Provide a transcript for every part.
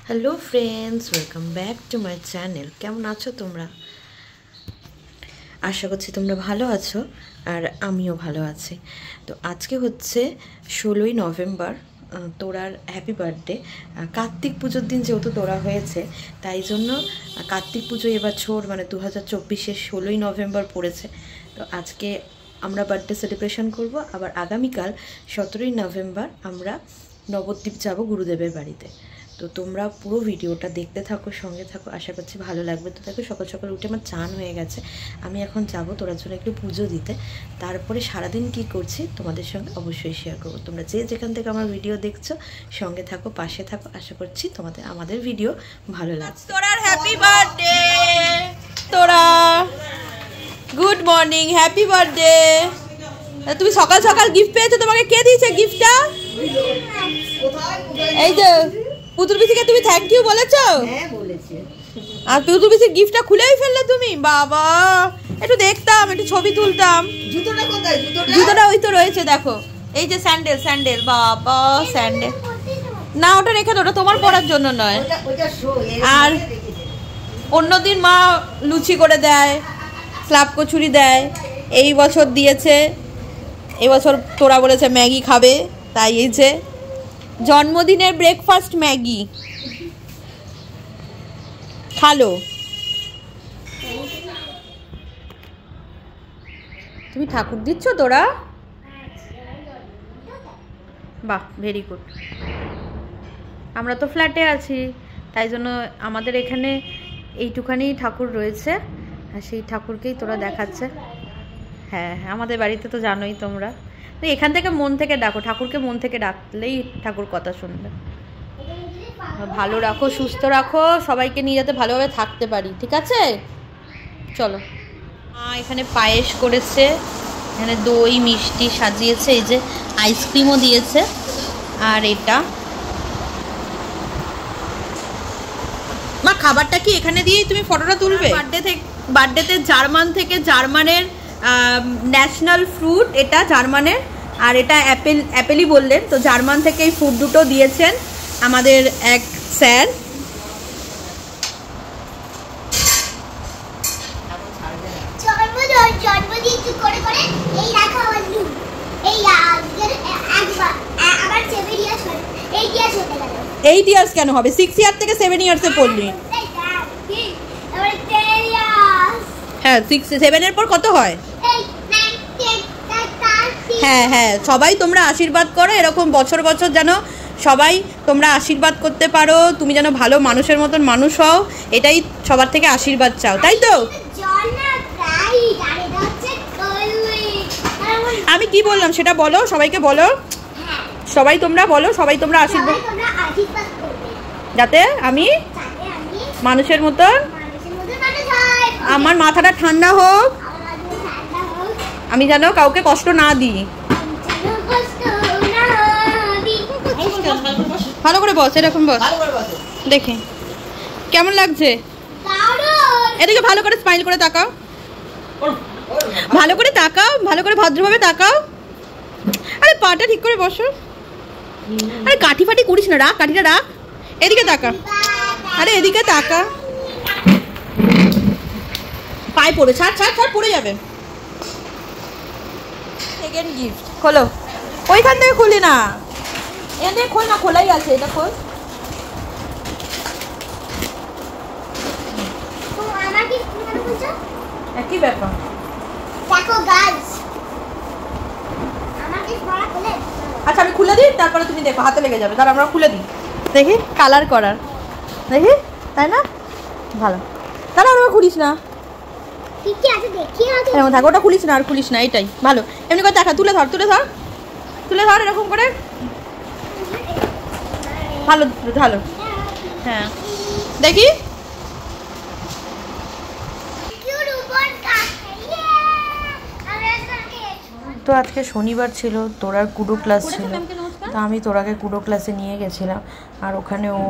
Hello friends, welcome back to my channel. কেমন আছো তোমরা? আশা করছি তোমরা ভালো আছো, আর আমিও ভালো আছি। তো আজকে হচ্ছে 16ই নভেম্বর, তোরার হ্যাপি বার্থডে। কার্তিক পুজোর দিন যেহেতু তোরা হয়েছে, তাই জন্য কার্তিক পুজো এবছর মানে 2024-এর 16ই নভেম্বর পড়েছে। তো আজকে আমরা বার্থডে সেলিব্রেশন করব। আবার আগামীকাল 17ই নভেম্বর আমরা নবদ্বীপ যাব গুরুদেবের বাড়িতে। তো তোমরা পুরো ভিডিওটা দেখতে থাকো, সঙ্গে থাকো, আশা করছি ভালো লাগবে। তো দেখো, সকাল সকাল উঠে আমার চান হয়ে গেছে। আমি এখন যাব তোরার জন্য একটু পুজো দিতে। তারপরে সারাদিন কি করছি তোমাদের সঙ্গে অবশ্যই শেয়ার করবো। তোমরা যে যেখান থেকে আমার ভিডিও দেখছো সঙ্গে থাকো, পাশে থাকো। আশা করছি তোমাদের আমাদের ভিডিও ভালো লাগছে। তোরার হ্যাপি বার্থডে। তোরা গুড মর্নিং, হ্যাপি বার্থডে। তুমি সকাল সকাল গিফট পেয়েছো, তোমাকে কে দিয়েছে গিফটটা? এই যে পুতুল পিসিকে তুমি থ্যাংক ইউ বলেছো? হ্যাঁ বলেছি। আর পুতুল পিসির গিফটটা খুলেই ফেললে তুমি। বাবা, একটু দেখতাম, একটু ছবি তুলতাম। জুতোটা কোথায়? জুতোটা ওই তো রয়েছে, দেখো। এই যে স্যান্ডেল, স্যান্ডেল। বাবা, স্যান্ডেল না, ওটা রেখে দাও, ওটা তোমার পরার জন্য নয়। আর অন্যদিন মা লুচি করে দেয়, স্ল্যাব কচুরি দেয়, এই বছর দিয়েছে। এই বছর তোরা বলেছে ম্যাগি খাবে, তাই এই যে জন্মদিনের ব্রেকফাস্ট ম্যাগি। খালো। তুমি ঠাকুর দিচ্ছ তোরা? বাহ, ভেরি গুড। আমরা তো ফ্ল্যাটে আছি, তাই জন্য আমাদের এখানে এইটুখানি ঠাকুর রয়েছে, আর সেই ঠাকুরকেই তোরা দেখাচ্ছে। হ্যাঁ, আমাদের বাড়িতে তো জানোই তোমরা। এখান থেকে মন থেকে ডাকো, ঠাকুরকে মন থেকে ডাকলেই ঠাকুর কথা শুনবে। ভালো রাখো, সুস্থ রাখো, সবাইকে নিয়ে যাতে ভালোভাবে থাকতে পারি, ঠিক আছে? চলো। এখানে পায়েস করেছে, এখানে দই মিষ্টি সাজিয়েছে, এই যে আইসক্রিমও দিয়েছে। আর এটা মা, খাবারটা কি এখানে দিয়েই তুমি ফটোটা তুলবে? বার্থডেতে জার্মান থেকে, জার্মানের ন্যাশনাল ফ্রুট এটা জার্মানের, আর এটা অ্যাপেলই বললেন। তো জার্মান থেকে এই ফ্রুট দুটো দিয়েছেন আমাদের এক স্যার। এইট ইয়ার্স কেন হবে? 6 ইয়ার থেকে 7 ইয়ার্সে পড়লি। হ্যাঁ, 7-এর পর কত হয়? হ্যাঁ হ্যাঁ, সবাই তোমরা আশীর্বাদ করো, এরকম বছর বছর যেন সবাই তোমরা আশীর্বাদ করতে পারো, তুমি যেন ভালো মানুষের মতন মানুষ হও, এটাই সবার থেকে আশীর্বাদ চাও, তাই তো? আমি কি বললাম সেটা বলো, সবাইকে বলো, সবাই তোমরা বলো, সবাই তোমরা আশীর্বাদ, যাতে আমি মানুষের মতন, আমার মাথাটা ঠান্ডা হোক, আমি যেন কাউকে কষ্ট না দিই। ভালো করে বস, এরকম বস, দেখে কেমন লাগছে? এদিকে ভালো করে স্মাইল করে তাকাও, ভালো করে তাকাও, ভালো করে ভদ্রভাবে তাকাও। আরে পাটা ঠিক করে বসো, আরে কাঠি ফাটি করিস না, রাখ কাঠিটা রাখ, এদিকে তাকা, আরে এদিকে তাকা। পায়ে পড়ে, ছাড় ছাড় ছাড়, পড়ে যাবে। সেকেন্ড গিফট খোলো, ওইখান থেকে খুলি না, এখান থেকে খোল না, খোলাই আছে, এটা খোল। একই ব্যাপার। আচ্ছা আমি খুলে দিই, তারপরে তুমি দেখো, হাতে লেগে যাবে, তার আমরা খুলে দিই, দেখি কালার করার, দেখি, তাই না? ভালো, তাহলে আর খুলিস না, এরকম থাক, ওটা খুলিস না, আর খুলিস না, এটাই ভালো। এমনি করে দেখা, তুলে ধর, তুলে ধর, তুলে ধর, এরকম করে, ভালো ভালো। হ্যাঁ দেখি, তো আজকে শনিবার ছিল, তোরার কুডো ক্লাস ছিল, তো আমি তোরাকে কুডো ক্লাসে নিয়ে গেছিলাম। আর ওখানে ও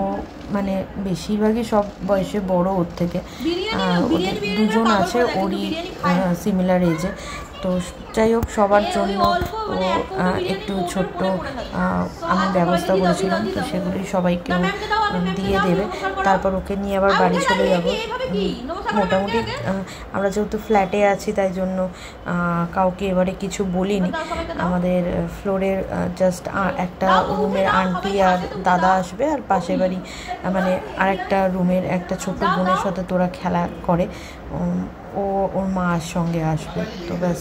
মানে বেশিরভাগই সব বয়সে বড় ওর থেকে, দুজন আছে ওরই সিমিলার এজে। তো যাই হোক, সবার জন্য ও একটু ছোট্ট আমি ব্যবস্থা করেছিলাম, তো সেগুলি সবাইকেও দিয়ে দেবে। তারপর ওকে নিয়ে আবার বাড়ি চলে যাব। মোটামুটি আমরা যেহেতু ফ্ল্যাটে আছি তাই জন্য কাউকে এবারে কিছু বলিনি। আমাদের ফ্লোরের জাস্ট একটা রুমের আন্টি আর দাদা আসবে, আর পাশের বাড়ি মানে আরেকটা রুমের একটা ছোট বোনের সাথে তোরা খেলা করে, ও ওর মার সঙ্গে আসবে। তো ব্যাস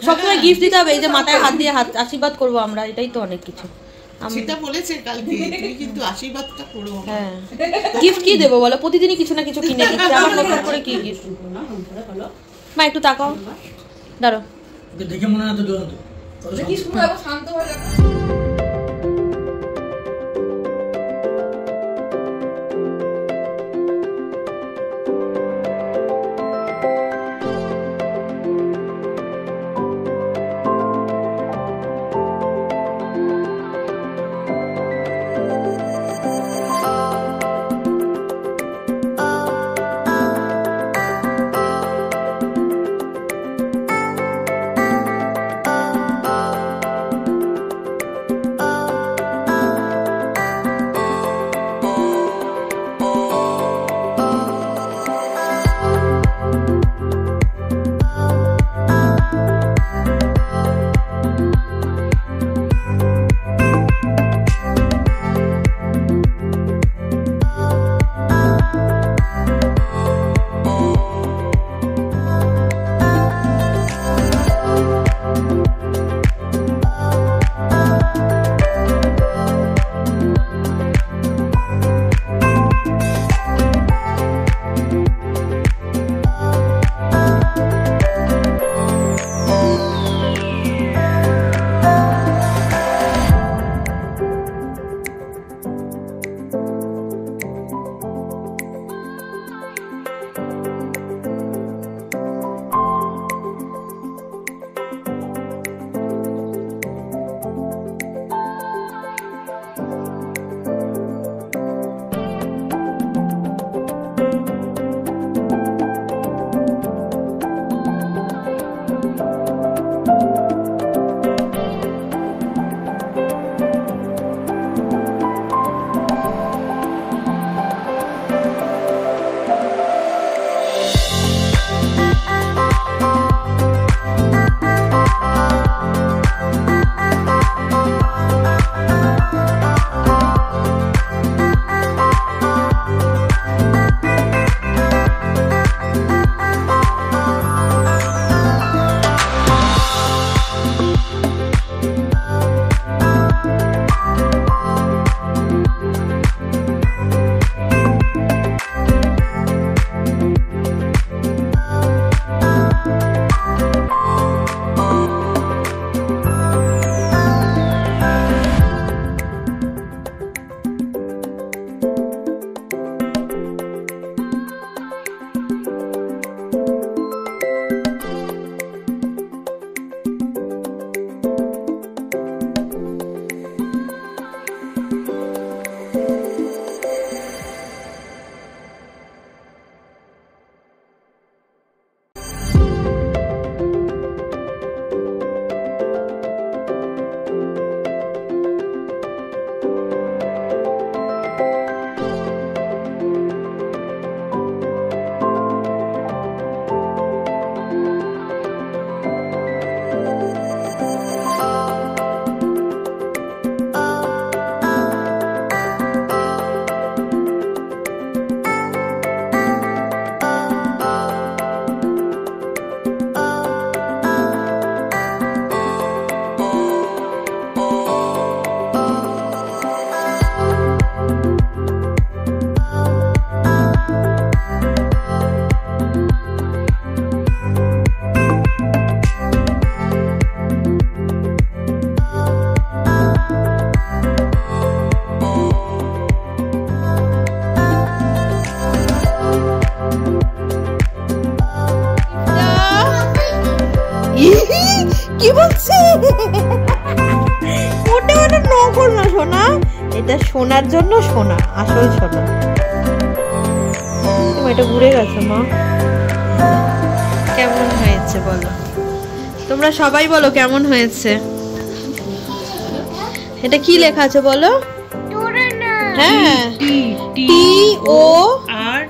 সবসময় গিফট দিতে হবে, এই যে মাথায় হাত দিয়ে হাত আশীর্বাদ করবো আমরা, এটাই তো অনেক কিছু। সেটা বলেছে কালকে, তুমি কিন্তু আশীর্বাদটা করো। হ্যাঁ, গিফট কি দেবো বলো? প্রতিদিনই কিছু না কিছু কিনে দিচ্ছে, আমার নতুন করে কি গিফট? মা একটু তাকাও, দাঁড়ো, দেখে মনে হয় তো শান্ত হয়ে যাবে। কি বলছি? ওটা ওটা নকল না সোনা, এটা সোনার জন্য সোনা, আসল সোনা। এটা ঘুরে গেছে মা। কেমন হয়েছে বলো, তোমরা সবাই বলো কেমন হয়েছে। এটা কি লেখা আছে বলো? হ্যাঁ, টি ও আর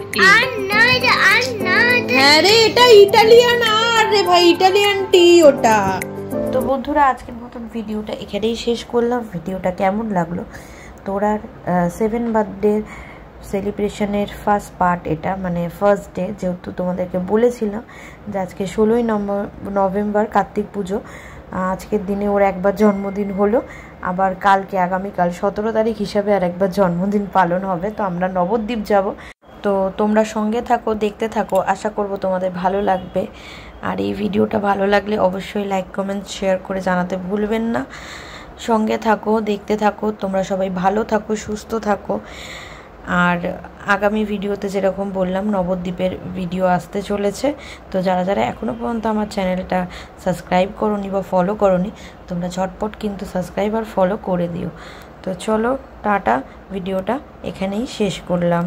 হ্যাঁ রে, এটা ইটালিয়ান আর রে ভাই, ইটালিয়ান টি ওটা। তো বন্ধুরা, আজকের মতন ভিডিওটা এখানেই শেষ করলাম। ভিডিওটা কেমন লাগলো? তোরার 7 বার্থডে সেলিব্রেশনের ফার্স্ট পার্ট এটা, মানে ফার্স্ট ডে, যেহেতু তোমাদেরকে বলেছিলাম যে আজকে 16ই নভেম্বর কার্তিক পুজো। আজকের দিনে ওর একবার জন্মদিন হলো, আবার কালকে আগামীকাল 17 তারিখ হিসাবে আর একবার জন্মদিন পালন হবে। তো আমরা নবদ্বীপ যাব। তো তোমরা সঙ্গে থাকো, দেখতে থাকো, আশা করব তোমাদের ভালো লাগবে। আর এই ভিডিওটা ভালো লাগলে অবশ্যই লাইক কমেন্ট শেয়ার করে জানাতে ভুলবেন না। সঙ্গে থাকো, দেখতে থাকো, তোমরা সবাই ভালো থাকো, সুস্থ থাকো। আর আগামী ভিডিওতে যেরকম বললাম, নবদ্বীপের ভিডিও আসতে চলেছে। তো যারা যারা এখনও পর্যন্ত আমার চ্যানেলটা সাবস্ক্রাইব করোনি বা ফলো করোনি, তোমরা ঝটপট কিন্তু সাবস্ক্রাইব আর ফলো করে দিও। তো চলো, টাটা, ভিডিওটা এখানেই শেষ করলাম।